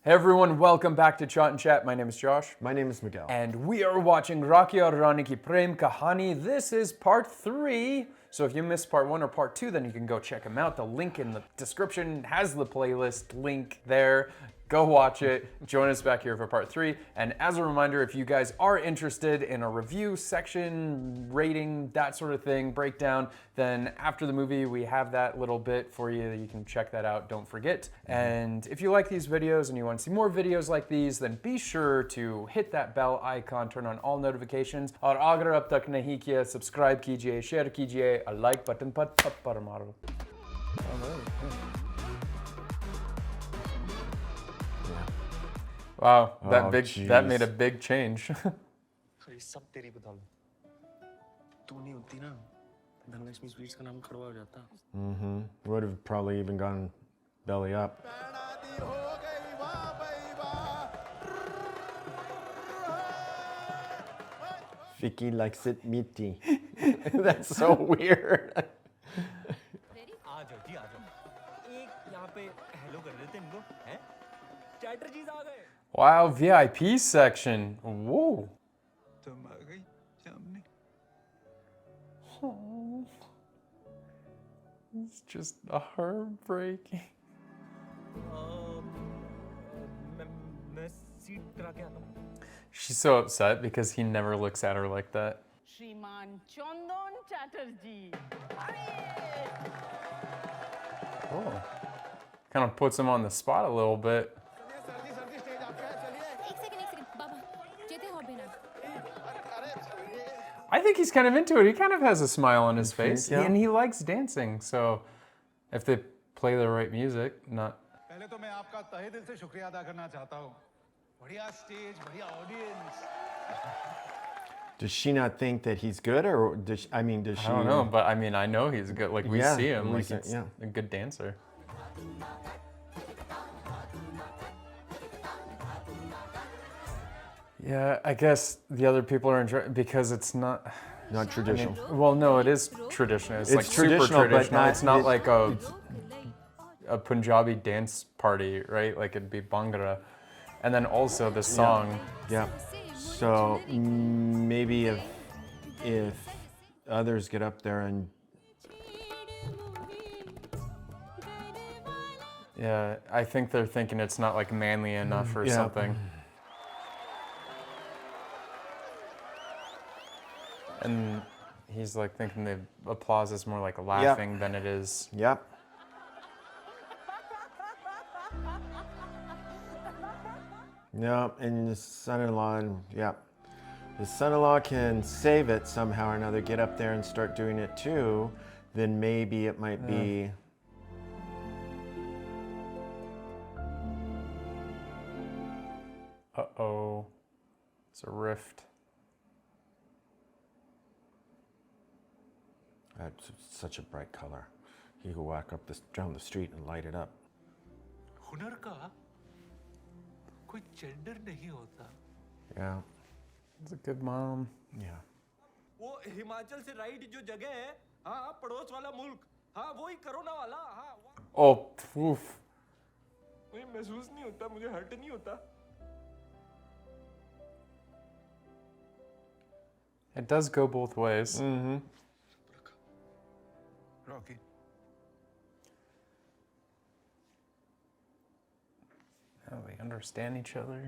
Hey everyone, welcome back to Chat and Chat. My name is Josh. My name is Miguel. And we are watching Rakhi aur Rani ki Prem Kahani. This is part 3. So if you missed part 1 or part 2, then you can go check them out. The link in the description has the playlist link there. Go watch it. Join us back here for part 3. And as a reminder, if you guys are interested in a review section, rating, that sort of thing, breakdown, then after the movie, we have that little bit for you. You can check that out, don't forget. And if you like these videos and you want to see more videos like these, then be sure to hit that bell icon, turn on all notifications. और अगर अब तक नहीं किया, subscribe कीजिए, share कीजिए, a like button पर थप्पड़ मारो. Wow, that made a big change. सब तेरी बदौलत तू नहीं होती ना धनलक्ष्मी स्वीट्स का नाम खड़वा हो जाता Would have probably even gone belly up. Vicky likes it meaty. That's so weird. आ जाओ जी आ जाओ एक यहाँ पे हेलो कर देते इनको हैं चैटर जीज आ गए Wow, VIP section. Whoa. तुम आ गई सामने Oh, it's just a heartbreaking. मैं सीट करा के आता हूँ She's so upset because he never looks at her like that. श्रीमान चंदन Chatterjee Oh. Kind of puts him on the spot a little bit. I think he's kind of into it. He kind of has a smile on his face, yeah. and he likes dancing. So, if they play the right music, not. पहले तो मैं आपका तहे दिल से शुक्रिया अदा करना चाहता हूँ बढ़िया स्टेज बढ़िया audience Does she not think that he's good, or does she, does she? I don't know, but I mean, I know he's good. Like we Yeah, see him, like he's he's a a good dancer. Yeah, I guess the other people are enjoying because it's not. Not traditional. Well, no, it is traditional. It's like traditional, super but traditional. not- It's not it- like a Punjabi dance party, right? Like it'd be Bhangra, and then also the song. Yeah. So maybe if others get up there and Yeah, I think they're thinking it's not like manly enough or Yeah. something. And he's like thinking the applause is more like laughing than it is. yep. No, and the son-in-law, the son-in-law can save it somehow or another, get up there and start doing it too, then maybe it might be. Uh-oh. It's a rift. That's such a bright color. You could walk up down the street and light it up. हुनर का कोई gender नहीं होता Yeah. It's a good mom. Yeah. वो हिमाचल से right जो जगह है हाँ पड़ोस वाला मुल्क हाँ वही कोरोना वाला हाँ Oh, oof. मुझे महसूस नहीं होता मुझे हर्ट नहीं होता It does go both ways. Mm-hmm. Rocky Oh, they understand each other.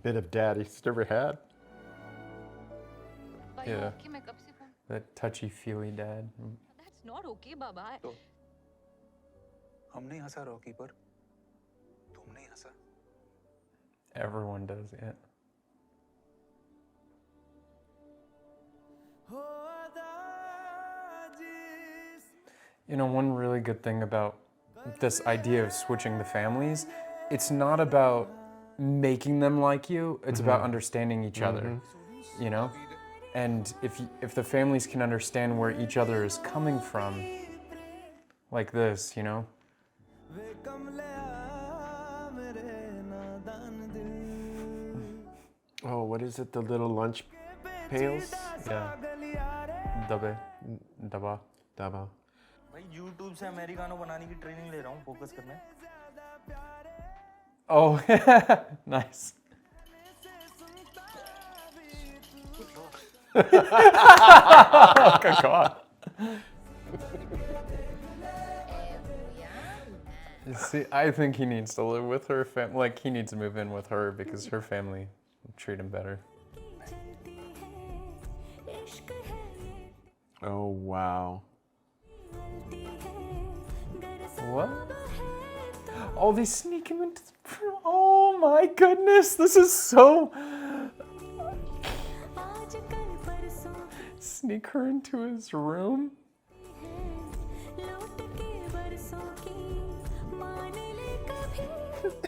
Bit of daddy he's never had. Yeah. okay, मैं कब से phone That touchy-feely dad. That's not okay, बाबा. हम नहीं हंसा रॉकी पर तुम नहीं हंसा Everyone does it. You know, one really good thing about this idea of switching the families, it's not about making them like you, it's about understanding each other, you know? And if the families can understand where each other is coming from, like this, you know? Oh, what is it? The little lunch pails? Yeah. Dabe. Daba. Daba. भाई YouTube से americano बनाने की training ले रहा हूँ focus करने Oh, nice. Oh, good God. See, I think he needs to live with her like he needs to move in with her because her family treat him better. Oh, wow. What? Oh, they sneak him into the... Oh my goodness, this is so... Sneak her into his room?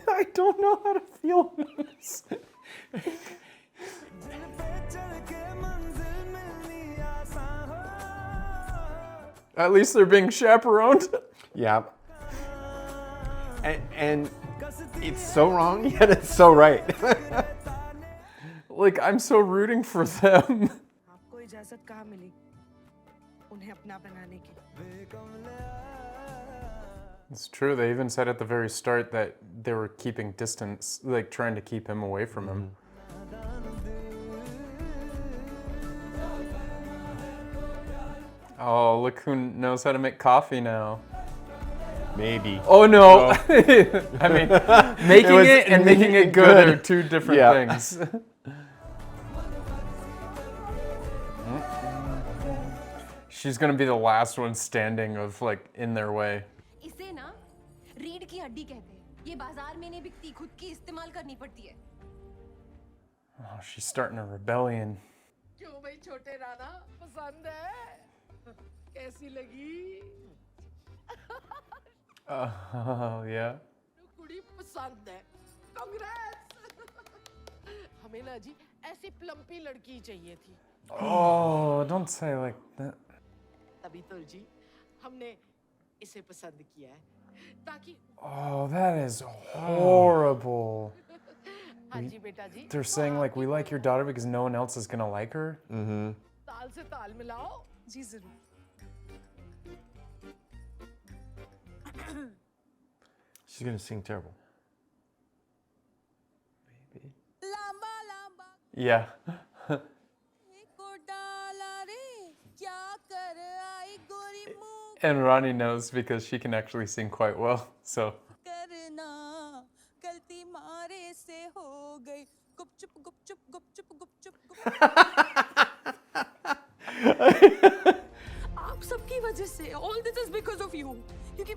I don't know how to feel this. At least they're being chaperoned. Yeah. And it's so wrong, yet it's so right. Like, I'm so rooting for them. आपको इजाजत कहाँ मिली उन्हें अपना बनाने की? It's true, they even said at the very start that they were keeping distance, like trying to keep him away from him. Oh, look who knows how to make coffee now. Maybe. Oh no! I mean, making it and making it good are two different things. She's gonna be the last one standing of like in their way. इसे ना रीढ़ की हड्डी कहते हैं ये बाजार में नहीं बिकती खुद की इस्तेमाल करनी पड़ती है Oh, she's starting a rebellion. क्यों भाई छोटे राणा पसंद है? कैसी लगी? Oh, yeah. कुड़ी पसंद है. Congrats! हमें ना जी ऐसी प्लम्पी लड़की चाहिए थी. Oh, don't say like that. तभी तो जी हमने इसे पसंद किया है ताकि Oh, that is horrible. हाँ जी बेटा जी They're saying like we like your daughter because no one else is gonna like her. ताल से ताल मिलाओ जी जरूर She's gonna sing terrible. Lamba Lamba Yeah. को डाला रे क्या कर आई गोरी मुंह And Rani knows because she can actually sing quite well. So करना गलती मारे से हो गई गुपचुप गुपचुप गुपचुप गुपचुप आप सबकी वजह से all this is because of you क्योंकि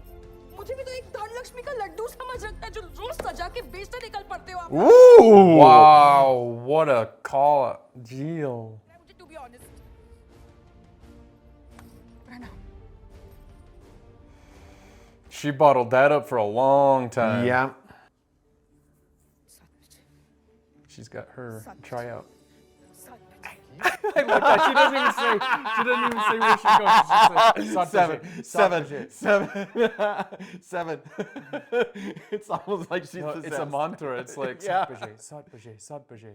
मुझे भी तो एक धन लक्ष्मी का लड्डू समझ रखता है जो रोज सजा के बेचते निकल पड़ते हो आप Ooh! wow, what a call, Jill. मुझे to be honest Rana She bottled that up for a long time. Yeah. She's got her tryout. I like that. She doesn't even say. She doesn't even say where she's going. She's just like, Seven. It's almost like she's No, possessed. it's a mantra. It's like Yeah. Sat bajay, Sat bajay.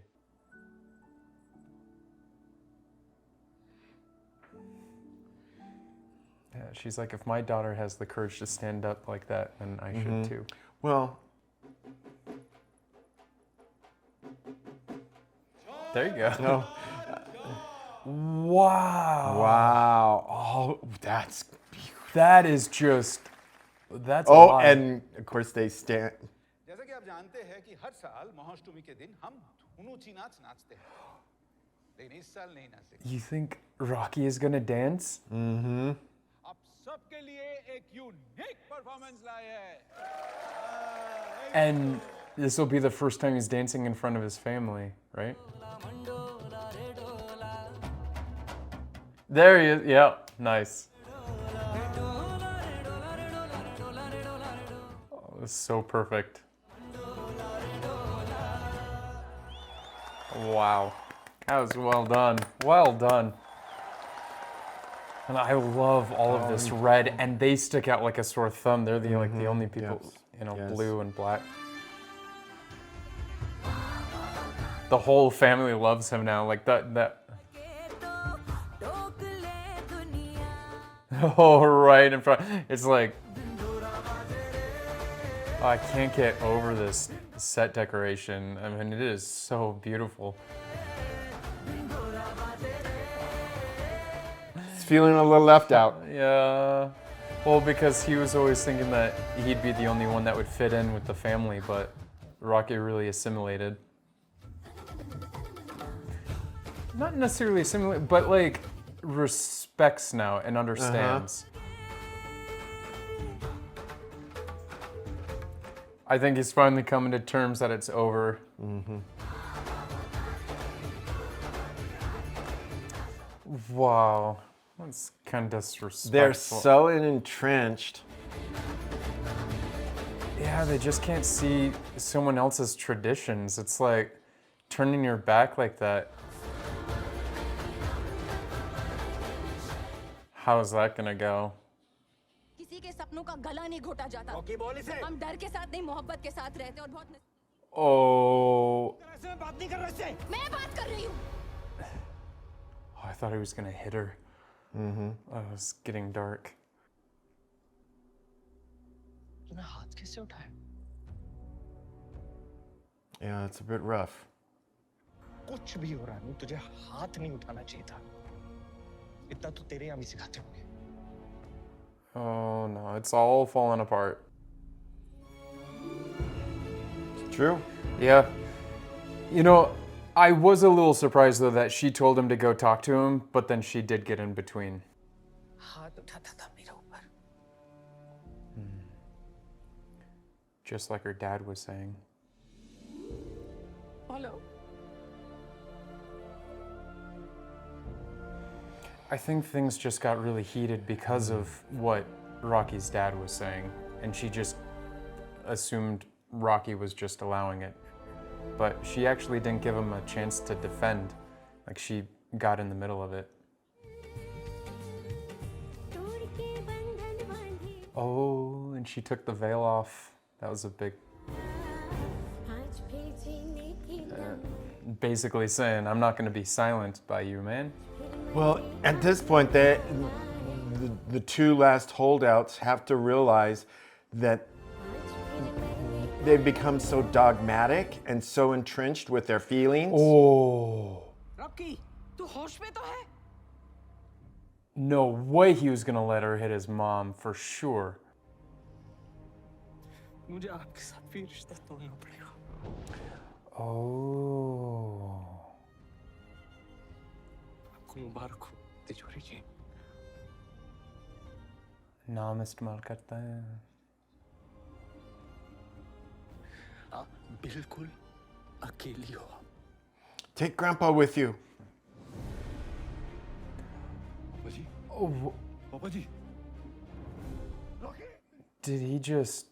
Yeah, she's like, if my daughter has the courage to stand up like that, then I should too. Well, There you go. no. Wow. Wow. Oh, that's That is just. That's a Oh, lot. and of course they stand. जैसा कि आप जानते हैं कि हर साल महाअष्टमी के दिन हम धुनूची नाच नाचते हैं लेकिन इस साल नहीं नाचेंगे You think Rocky is gonna dance? आप सबके लिए एक यूनिक परफॉर्मेंस लाए हैं And this will be the first time he's dancing in front of his family, right? There he is. Yeah, nice. Oh, this is so perfect. Wow. That was well done. Well done. And I love all of this red, and they stick out like a sore thumb. They're the like the only people, Yes. you know, Yes. blue and black. The whole family loves him now. Like that. Oh, right in front. It's like, oh, I can't get over this set decoration. I mean, it is so beautiful. He's feeling a little left out. Yeah. Well, because he was always thinking that he'd be the only one that would fit in with the family, but Rocky really assimilated. Not necessarily assimilated, but like respects now and understands. I think he's finally coming to terms that it's over. Wow. That's kind of disrespectful. They're so entrenched. Yeah, they just can't see someone else's traditions. It's like turning your back like that. How's that gonna go? किसी के सपनों का गला नहीं घोटा जाता। हम डर के साथ नहीं मोहब्बत के साथ रहते और बहुत Oh. मैं बात कर रही हूँ। Oh, I thought he was gonna hit her. Oh, it was getting dark. तूने हाथ कैसे उठाया? Yeah, it's a bit rough. कुछ भी हो रानी, तुझे हाथ नहीं उठाना चाहिए था। इतना तो तेरे यहाँ भी सिखाते होंगे। Oh no, it's all falling apart. True. Yeah. You know, I was a little surprised though that she told him to go talk to him, but then she did get in between. हाथ उठाता था मेरे ऊपर। Just like her dad was saying. Hello. I think things just got really heated because of what Rocky's dad was saying, and she just assumed Rocky was just allowing it. But she actually didn't give him a chance to defend. Like, she got in the middle of it. Oh, and she took the veil off. That was a big... basically saying, I'm not going to be silenced by you, man. Well, at this point, the two last holdouts have to realize that they've become so dogmatic and so entrenched with their feelings. Oh. Rocky, तू होश में तो है? No way he was going to let her hit his mom, for sure. मुझे आपके साथ भी रिश्ता तोड़ना पड़ेगा। Oh. आपको मुबारक हो, तिजोरी जी। नाम इस्तेमाल करता है। आप बिल्कुल अकेली हो। Take Grandpa with you. Oh, पापा जी। did he just...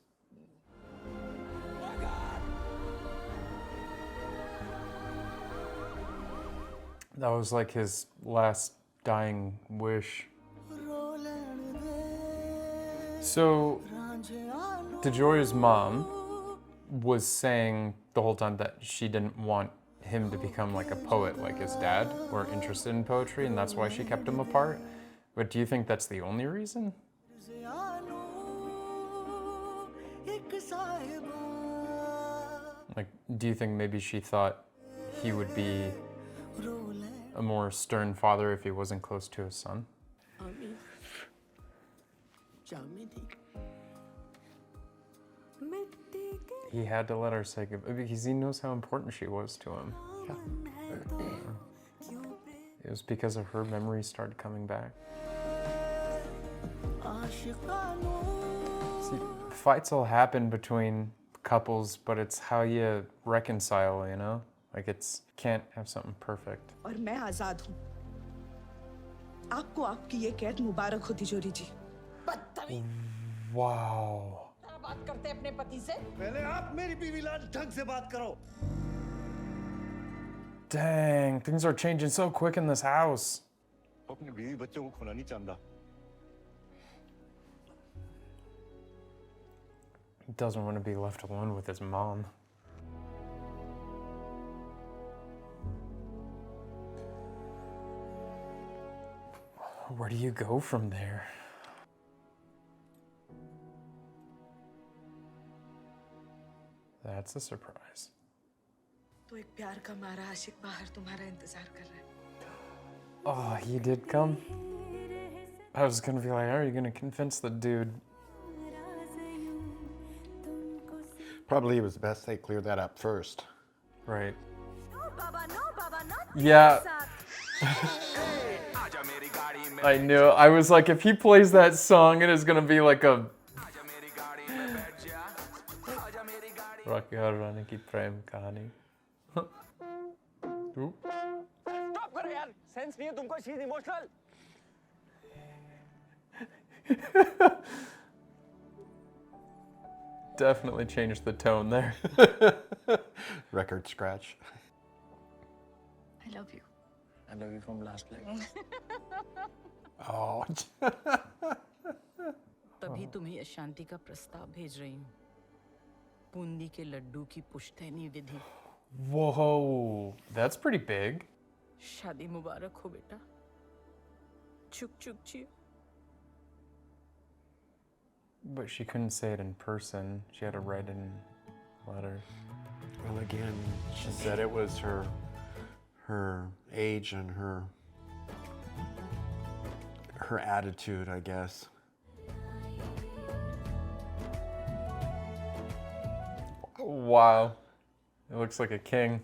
That was like his last dying wish. So, Tejori's mom was saying the whole time that she didn't want him to become like a poet like his dad or interested in poetry, and that's why she kept him apart. But do you think that's the only reason? Like, do you think maybe she thought he would be a more stern father if he wasn't close to his son? He had to let her say goodbye because he knows how important she was to him. It was because of her memories started coming back. See, fights will happen between couples, but it's how you reconcile, you know? Like, it's can't have something perfect. और मैं आजाद हूँ। आपको आपकी ये कैद मुबारक हो तिजोरी जी। Wow. बात करते हैं अपने पति से? पहले आप मेरी बीवी लाल ढंग से बात करो। Dang, things are changing so quick in this house. अपने बीवी बच्चों को खोना नहीं चाहता। He doesn't want to be left alone with his mom. Where do you go from there? That's a surprise. तो एक प्यार का मारा आशिक बाहर तुम्हारा इंतजार कर रहा है. Oh, he did come? I was gonna be like, how are you gonna convince the dude? Probably it was best they clear that up first. Right. Yeah. I knew. I was like, if he plays that song, it is gonna be like a Rocky और रानी की प्रेम कहानी. Oop. Stop करो यार, sense नहीं है तुमको, she is emotional. Definitely changed the tone there. Record scratch. I love you. I love you from last leg. Oh. तभी तुम्हें अशांति का प्रस्ताव भेज रही हूँ. बूंदी के लड्डू की पुश्तैनी विधि. Whoa, that's pretty big. शादी मुबारक हो बेटा. चुक चुक ची. But she couldn't say it in person. She had to write it in letters. Well, again, she said it was her age and her attitude, I guess. Wow. It looks like a king.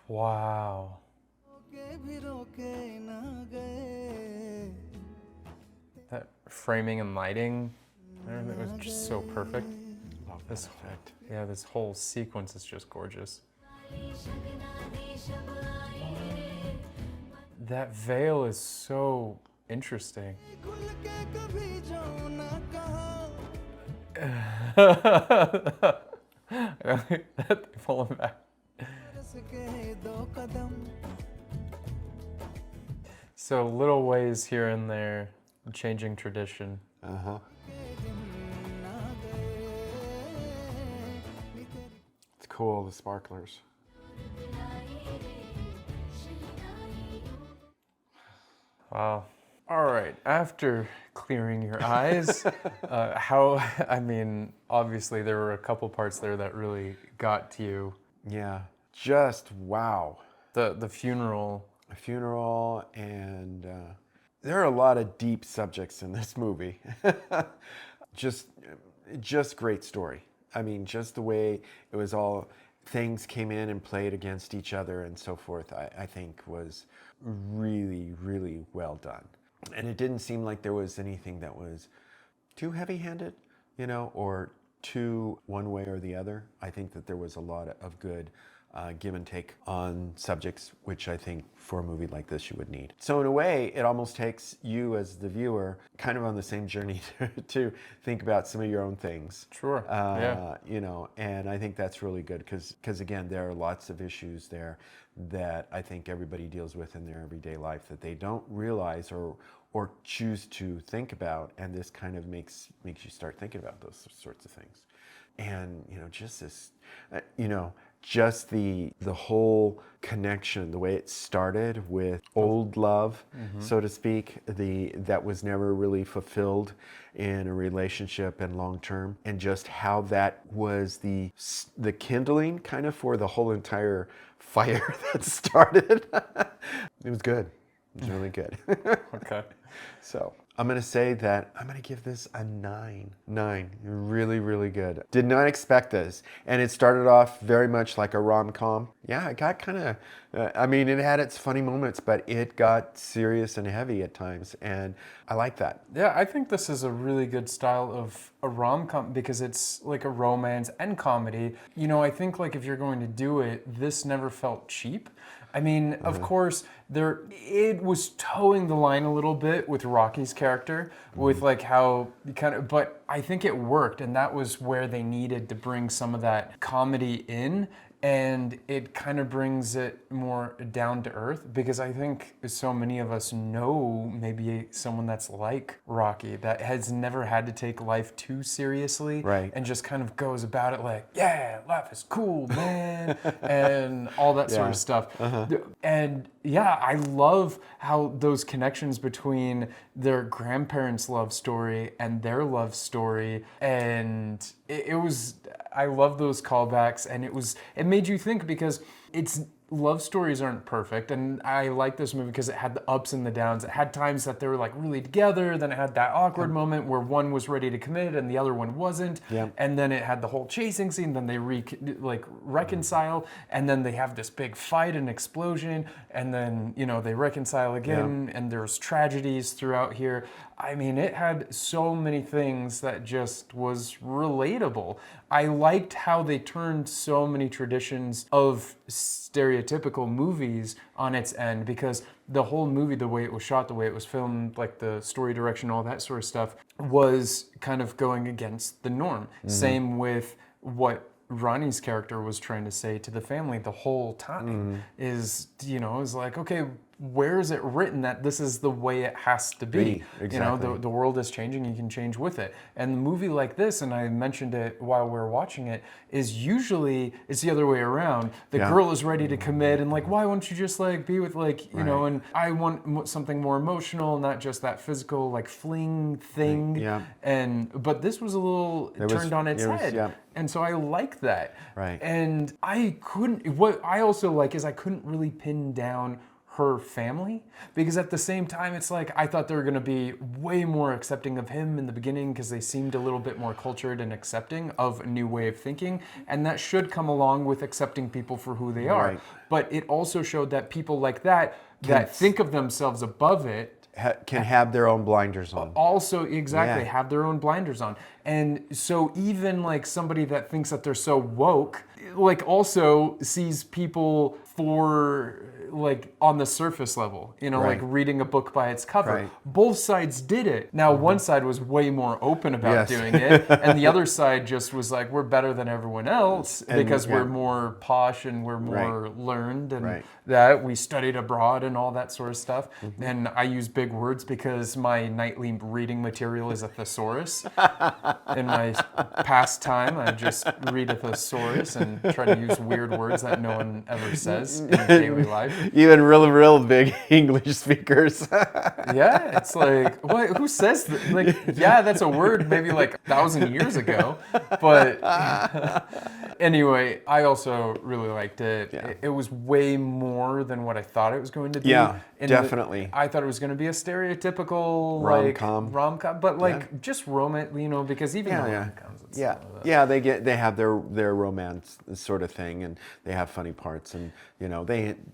Wow. That framing and lighting, everything was just so perfect. Love This effect. Yeah, this whole sequence is just gorgeous. That veil is so interesting. Pulling back. So little ways here and there, changing tradition. Uh-huh. It's cool, the sparklers. Wow. All right, after clearing your eyes, obviously there were a couple parts there that really got to you. Yeah, just wow. The funeral. A funeral, and there are a lot of deep subjects in this movie. just great story. I mean, just the way it was all, things came in and played against each other and so forth, I think was really, really well done. And it didn't seem like there was anything that was too heavy-handed, or too one way or the other. I think that there was a lot of good give and take on subjects, which I think for a movie like this you would need. So in a way, it almost takes you as the viewer kind of on the same journey to think about some of your own things. Sure, yeah. And I think that's really good because again, there are lots of issues there that I think everybody deals with in their everyday life that they don't realize or choose to think about, and this kind of makes you start thinking about those sorts of things. And just this, just the whole connection, the way it started with old love, so to speak, that was never really fulfilled in a relationship and long term, and just how that was the kindling kind of for the whole entire fire that started. It was good. It was really good. Okay. So I'm going to say that I'm going to give this a 9. 9. Really, really good. Did not expect this. And it started off very much like a rom-com. Yeah, it got kind of, it had its funny moments, but it got serious and heavy at times. And I like that. Yeah, I think this is a really good style of a rom-com because it's like a romance and comedy. I think like if you're going to do it, this never felt cheap. Of course, it was towing the line a little bit with Rocky's character, with like how but I think it worked, and that was where they needed to bring some of that comedy in and it kind of brings it more down to earth, because I think so many of us know maybe someone that's like Rocky, that has never had to take life too seriously, Right. and just kind of goes about it like, yeah, life is cool, man, and all that sort of stuff. And yeah, I love how those connections between their grandparents' love story and their love story, and it was, I love those callbacks, and it made you think, because love stories aren't perfect, and I like this movie because it had the ups and the downs. It had times that they were like really together, then it had that awkward moment where one was ready to commit and the other one wasn't, and then it had the whole chasing scene, then they reconcile, and then they have this big fight and explosion, and then they reconcile again, and there's tragedies throughout here. I mean, it had so many things that just was relatable. I liked how they turned so many traditions of stereotypical movies on its end, because the whole movie, the way it was shot, the way it was filmed, like the story direction, all that sort of stuff, was kind of going against the norm. Same with what Ronnie's character was trying to say to the family the whole time, is like, okay, where is it written that this is the way it has to be? Exactly. The world is changing, you can change with it. And a movie like this, and I mentioned it while we were watching it, is usually it's the other way around. The girl is ready to commit, and like, why won't you just like be with and I want something more emotional, not just that physical like fling thing. But this was a little turned on its head. And so I like that. Right. And what I also like is I couldn't really pin down her family, because at the same time it's like I thought they were going to be way more accepting of him in the beginning, because they seemed a little bit more cultured and accepting of a new way of thinking, and that should come along with accepting people for who they are. But it also showed that people like that think of themselves above it can have their own blinders on. Also, exactly, have their own blinders on. And so even like somebody that thinks that they're so woke, like also sees people for like on the surface level, like reading a book by its cover. Both sides did it. Now one side was way more open about doing it, and the other side just was like, we're better than everyone else because we're more posh and we're more learned, and that we studied abroad and all that sort of stuff. And I use big words because my nightly reading material is a thesaurus. In my pastime, I just read a thesaurus and try to use weird words that no one ever says in daily life. Even real big English speakers. Yeah, it's like, what? Who says that? Like, yeah, that's a word maybe like 1,000 years ago. But anyway, I also really liked it. It was way more than what I thought it was going to be. Yeah, definitely. I thought it was going to be a stereotypical rom-com, but like just romance, because even the rom-coms. They have their romance sort of thing, and they have funny parts, and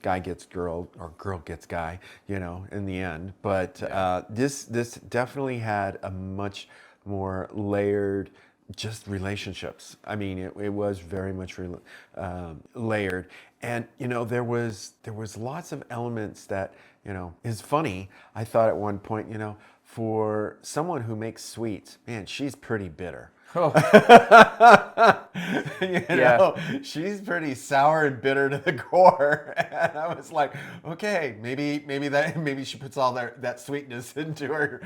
guy gets girl or girl gets guy, in the end. But this definitely had a much more layered just relationships. I mean, it was very much layered, and there was lots of elements that is funny. I thought at one point, for someone who makes sweets, man, she's pretty bitter. Oh. She's pretty sour and bitter to the core, and I was like, okay, maybe she puts all that sweetness into her.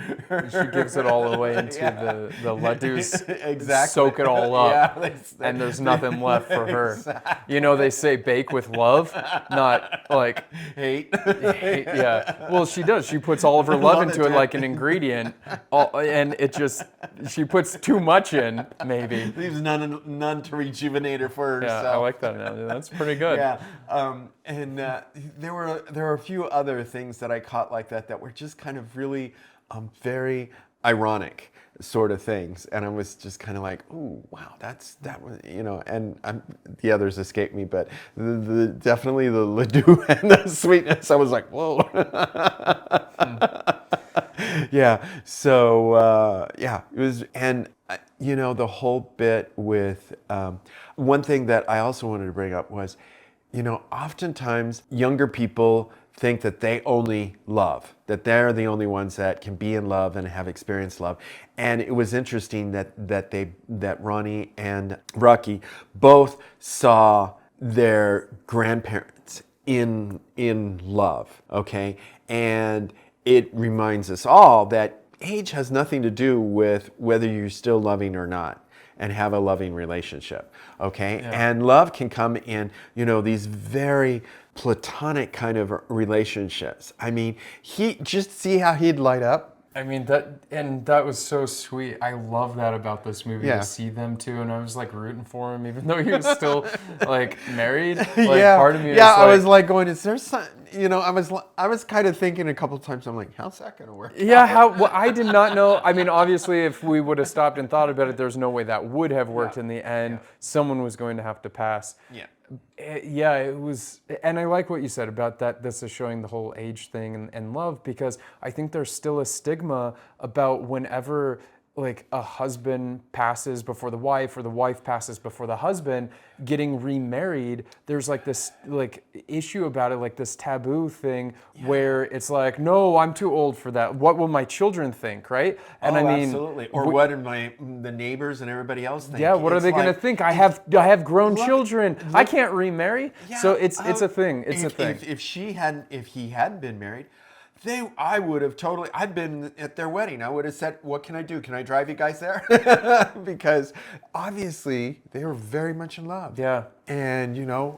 She gives it all away into the laddus. Exactly. Soak it all up, and there's nothing left for her. Exactly. They say bake with love, not like hate. Yeah. Well, she does. She puts all of her love into it like an ingredient, and she puts too much in. Maybe leaves none to rejuvenate her for herself. Yeah, I like that. That's pretty good. And there were a few other things that I caught like that were just kind of really very ironic sort of things, and I was just kind of like, ooh, wow, that was and the others escaped me, but definitely the laddu and the sweetness, I was like, whoa. So it was, and the whole bit with one thing that I also wanted to bring up was, oftentimes younger people think that they only love, that they're the only ones that can be in love and have experienced love. And it was interesting that Ronnie and Rocky both saw their grandparents in love, okay? And it reminds us all that age has nothing to do with whether you're still loving or not and have a loving relationship, okay? And love can come in, these very platonic kind of relationships. I mean, just see how he'd light up. I mean, that was so sweet. I love that about this movie, to see them two, and I was like rooting for him, even though he was still like married. Like, part of me I was like going, is there some, I was kind of thinking a couple of times, I'm like, how's that going to work? Yeah, well, I did not know. I mean, obviously, if we would have stopped and thought about it, there's no way that would have worked in the end. Someone was going to have to pass. Yeah. Yeah, it was, and I like what you said about that. This is showing the whole age thing and love, because I think there's still a stigma about whenever like a husband passes before the wife or the wife passes before the husband, getting remarried, there's like this like issue about it, like this taboo thing where it's like, no, I'm too old for that. What will my children think, right? And I mean, absolutely. Or what are the neighbors and everybody else think? Yeah, what are they going to think? I have grown children. I can't remarry. Yeah, so it's a thing. It's a thing. If he hadn't been married, I would have totally, I'd been at their wedding. I would have said, what can I do? Can I drive you guys there? Because obviously they were very much in love. Yeah. And,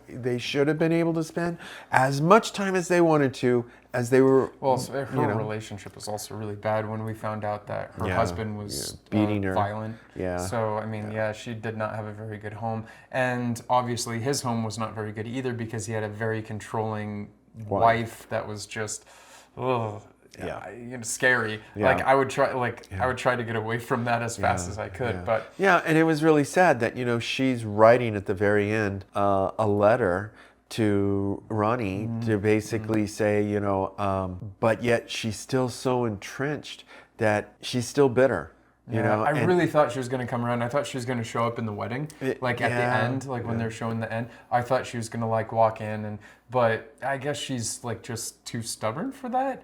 they should have been able to spend as much time as they wanted to, as they were. Well, so her relationship was also really bad when we found out that her husband was beating her. Violent. Yeah. So, I mean, she did not have a very good home. And obviously his home was not very good either, because he had a very controlling wife that was just... scary. Yeah. Like I would try to get away from that as fast as I could. But and it was really sad that she's writing at the very end a letter to RANI to basically say but yet she's still so entrenched that she's still bitter. I really thought she was going to come around. I thought she was going to show up in the wedding, at the end, when they're showing the end. I thought she was going to walk in, but I guess she's just too stubborn for that.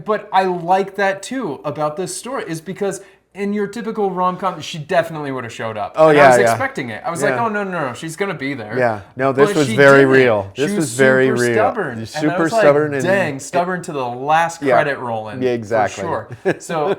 But I like that too about this story, is because in your typical rom-com, she definitely would have showed up. Oh, and yeah, I was expecting it. I was like, oh, no, she's going to be there. Yeah, no, this But was she very didn't. real. This she was very real. Stubborn. Super and I was stubborn. Like, dang, stubborn to the last credit rolling. Yeah, exactly. For sure. So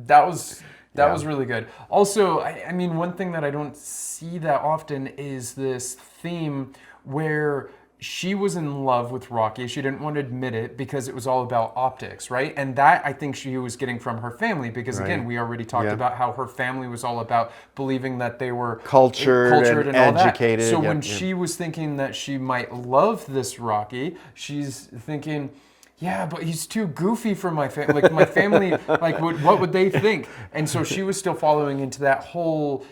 that was really good. Also, I mean, one thing that I don't see that often is this theme where she was in love with Rocky. She didn't want to admit it because it was all about optics, right? And that I think she was getting from her family, because again, we already talked about how her family was all about believing that they were cultured and all educated. That. So when she was thinking that she might love this Rocky, she's thinking, yeah, but he's too goofy for my family. Like my family, what would they think? And so she was still following into that whole,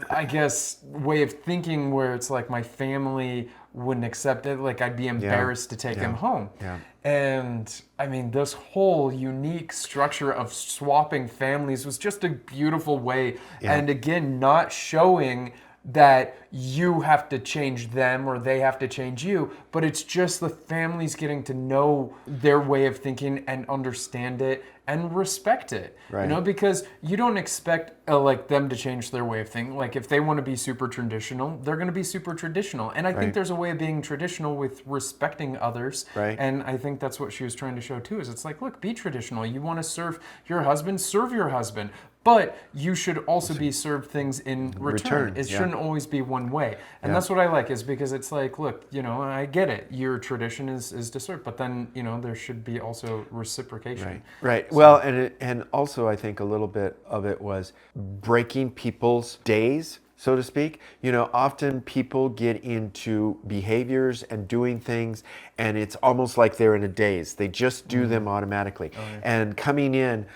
I guess, way of thinking where it's like my family wouldn't accept it. Like I'd be embarrassed to take him home. Yeah. And I mean, this whole unique structure of swapping families was just a beautiful way. Yeah. And again, not showing that you have to change them or they have to change you, but it's just the families getting to know their way of thinking and understand it and respect it. Right. Because you don't expect them to change their way of thinking. Like if they want to be super traditional, they're going to be super traditional. And I think there's a way of being traditional with respecting others. Right. And I think that's what she was trying to show too, is it's like, look, be traditional. You want to serve your husband, serve your husband. But you should also be served things in return. It shouldn't always be one way. And that's what I like, is because it's like, look, I get it. Your tradition is to serve, but then, there should be also reciprocation. Right. So. Well, and also I think a little bit of it was breaking people's days, so to speak. Often people get into behaviors and doing things, and it's almost like they're in a daze. They just do them automatically. Oh, yeah. And coming in,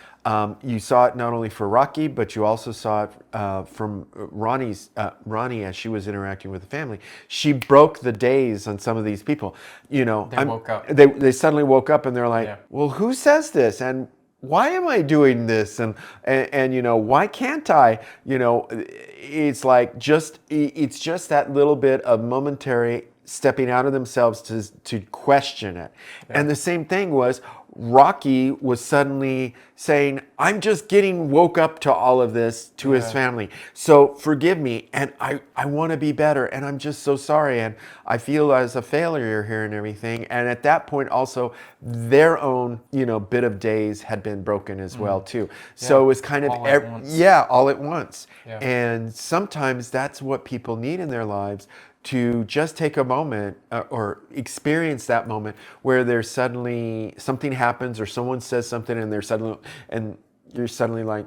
you saw it not only for Rocky, but you also saw it from RANI as she was interacting with the family. She broke the daze on some of these people. They woke up. They suddenly woke up and they're like, well, who says this? And why am I doing this? And why can't I? It's like it's just that little bit of momentary stepping out of themselves to question it. Yeah. And the same thing was Rocky was suddenly saying, I'm just getting woke up to all of this to his family. So forgive me, and I want to be better, and I'm just so sorry, and I feel as a failure here and everything. And at that point also, their own, bit of days had been broken as well too. So it was kind of, all at once. all at once. Yeah. And sometimes that's what people need in their lives, to just take a moment or experience that moment where there's suddenly something happens or someone says something and you're suddenly like,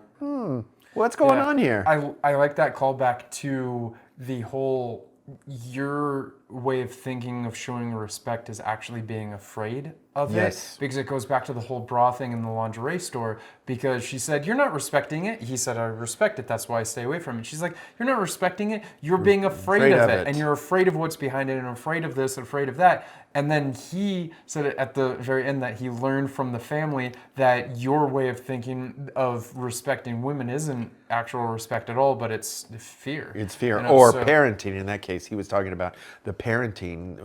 what's going on here? I like that callback to the whole, your way of thinking of showing respect is actually being afraid of it, because it goes back to the whole bra thing in the lingerie store, because she said, you're not respecting it. He said, I respect it, that's why I stay away from it. She's like, you're not respecting it, you're being afraid of it, and you're afraid of what's behind it, and afraid of this, and afraid of that. And then he said it at the very end that he learned from the family that your way of thinking of respecting women isn't actual respect at all, but it's fear. It's fear, or parenting. In that case, he was talking about the parenting,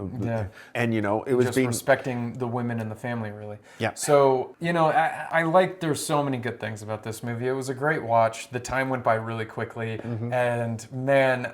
and it was just being respecting the women in the family, really. Yeah. So I like. There's so many good things about this movie. It was a great watch. The time went by really quickly, and man,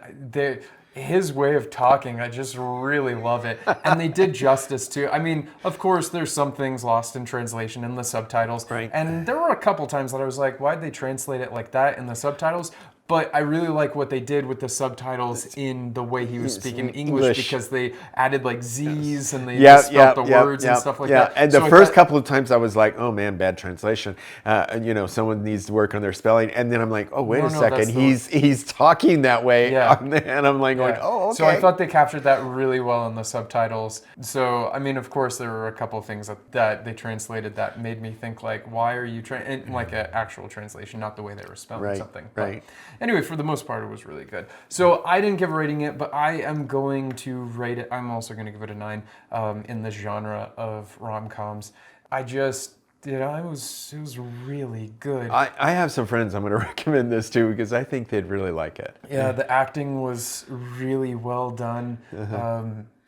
his way of talking, I just really love it. And they did justice too. I mean, of course, there's some things lost in translation in the subtitles. Right. And there were a couple times that I was like, why'd they translate it like that in the subtitles? But I really like what they did with the subtitles in the way he was speaking English, because they added like Z's and they spelled the words and stuff like that. And the first couple of times I was like, oh man, bad translation. Someone needs to work on their spelling. And then I'm like, oh, wait a second. He's talking that way. And I'm like going, oh, okay. So I thought they captured that really well in the subtitles. So, I mean, of course, there were a couple of things that they translated that made me think like, why are you like an actual translation, not the way they were spelling something. Right. Anyway, for the most part, it was really good. So I didn't give a rating yet, but I am going to rate it. I'm also going to give it a 9 in the genre of rom-coms. I just, it was really good. I have some friends I'm going to recommend this to, because I think they'd really like it. Yeah, the acting was really well done.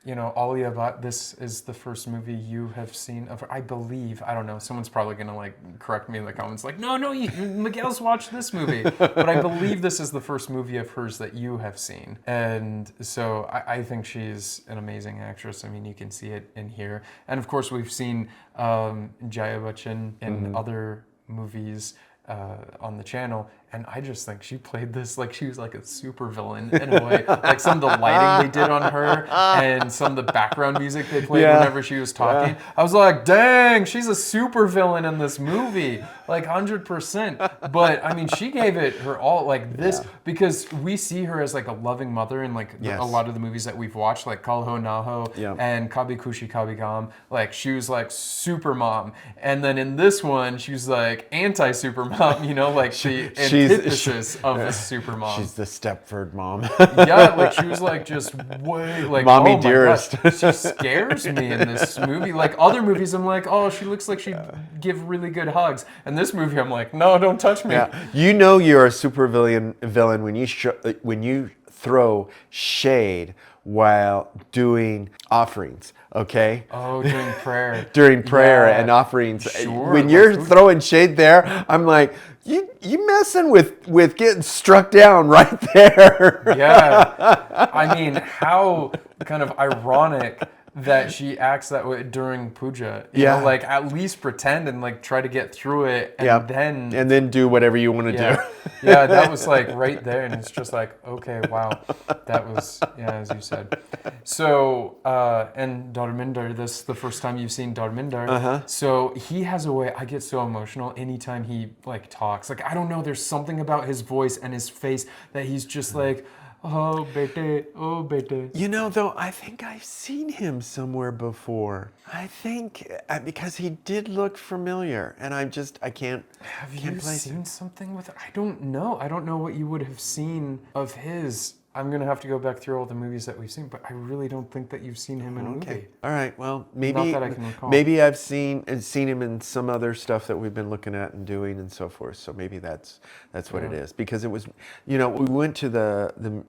Alia Bhatt, this is the first movie you have seen of her, I believe. I don't know. Someone's probably going to like correct me in the comments like, no, Miguel's watched this movie. But I believe this is the first movie of hers that you have seen. And so I think she's an amazing actress. I mean, you can see it in here. And of course, we've seen Jaya Bachchan in other movies on the channel, and I just think she played this like she was like a super villain in a way. Like some of the lighting they did on her and some of the background music they played whenever she was talking. I was like, dang, she's a super villain in this movie, like 100%. But I mean, she gave it her all, like this, because we see her as like a loving mother in like a lot of the movies that we've watched, like Kal Ho Na Ho and Kabhi Khushi Kabhie Gham. Like she was like super mom, and then in this one she was like anti-super mom. Like the antithesis of a super mom. She's the Stepford mom. Like she was like just way like mommy dearest. She scares me in this movie. Like other movies, I'm like, oh, she looks like she'd give really good hugs. And this movie, I'm like, no, don't touch me. You're a super villain when you throw shade while doing offerings. Okay. Oh, during prayer. During prayer and offerings. Sure, when you're throwing shade there, I'm like, you messing with getting struck down right there. I mean, how kind of ironic that she acts that way during puja. You know, like at least pretend and like try to get through it and then do whatever you want to do. That was like right there, and it's just like, okay, wow. That was, as you said. So, and Dharmendra, this is the first time you've seen Dharmendra. So he has a way, I get so emotional anytime he like talks. Like, I don't know, there's something about his voice and his face that he's just like, oh, bete, oh, bete. Though, I think I've seen him somewhere before. I think, because he did look familiar, and I can't Have you seen something with it? I don't know. I don't know what you would have seen of his. I'm going to have to go back through all the movies that we've seen, but I really don't think that you've seen him in a movie. All right. Well, maybe Not that I can recall. Maybe I've seen him in some other stuff that we've been looking at and doing and so forth. So maybe that's what it is. Because it was, we went to the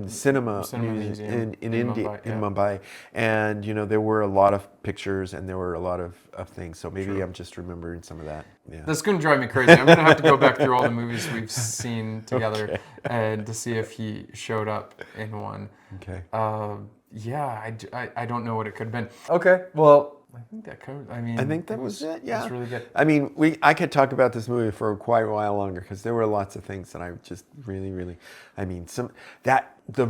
cinema museum in India, Mumbai, in yeah. Mumbai, and you know there were a lot of pictures and there were a lot of things. So maybe I'm just remembering some of that. Yeah. That's going to drive me crazy. I'm going to have to go back through all the movies we've seen together and to see if he showed up in one. Okay. Yeah, I don't know what it could have been. Okay, well, I think that covered. I mean, I think that was it. Yeah, it's really good. I mean, I could talk about this movie for quite a while longer because there were lots of things that I just really. I mean, the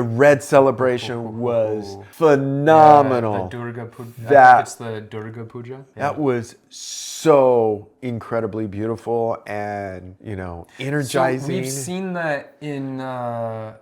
red celebration was phenomenal. Yeah, the Durga Puja. It's the Durga Puja. Yeah. That was so incredibly beautiful and energizing. So we've seen that in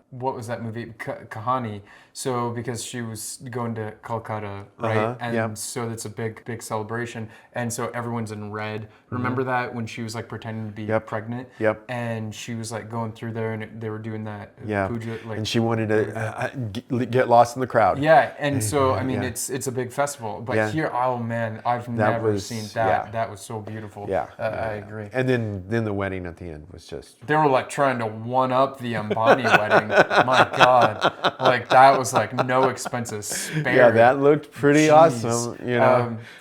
what was that movie? Kahani. So because she was going to Kolkata, right? And so it's a big celebration. And so everyone's in red. Remember that when she was like pretending to be pregnant? Yep. And she was like going through there, and they were doing that puja, like, and she wanted to get lost in the crowd. Yeah, and so I mean, it's a big festival. But here, oh man, I've never seen that. Yeah. That was so beautiful. Yeah, I agree. And then the wedding at the end was just. They were like trying to one up the Ambani wedding. My God, like that was like no expenses spared. Yeah, that looked pretty awesome.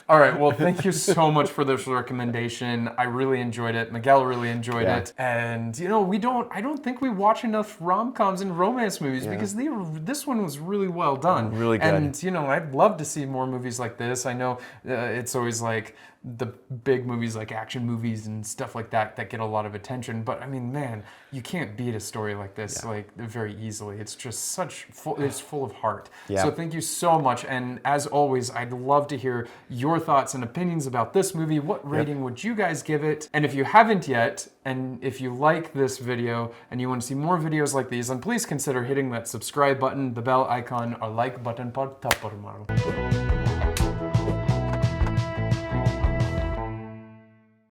All right, well, thank you so much for this recommendation. I really enjoyed it. Miguel really enjoyed it, and I don't think we watch enough rom-coms and romance movies because this one was really well done. Really good. And I'd love to see more movies like this. I know it's always like the big movies like action movies and stuff like that get a lot of attention, but I mean, man, you can't beat a story like this like very easily. It's just it's full of heart. Yeah. So thank you so much, and as always, I'd love to hear your thoughts and opinions about this movie. What rating would you guys give it? And if you haven't yet, and if you like this video and you want to see more videos like these, then please consider hitting that subscribe button, the bell icon, or like button पर थप्पड़ मारो.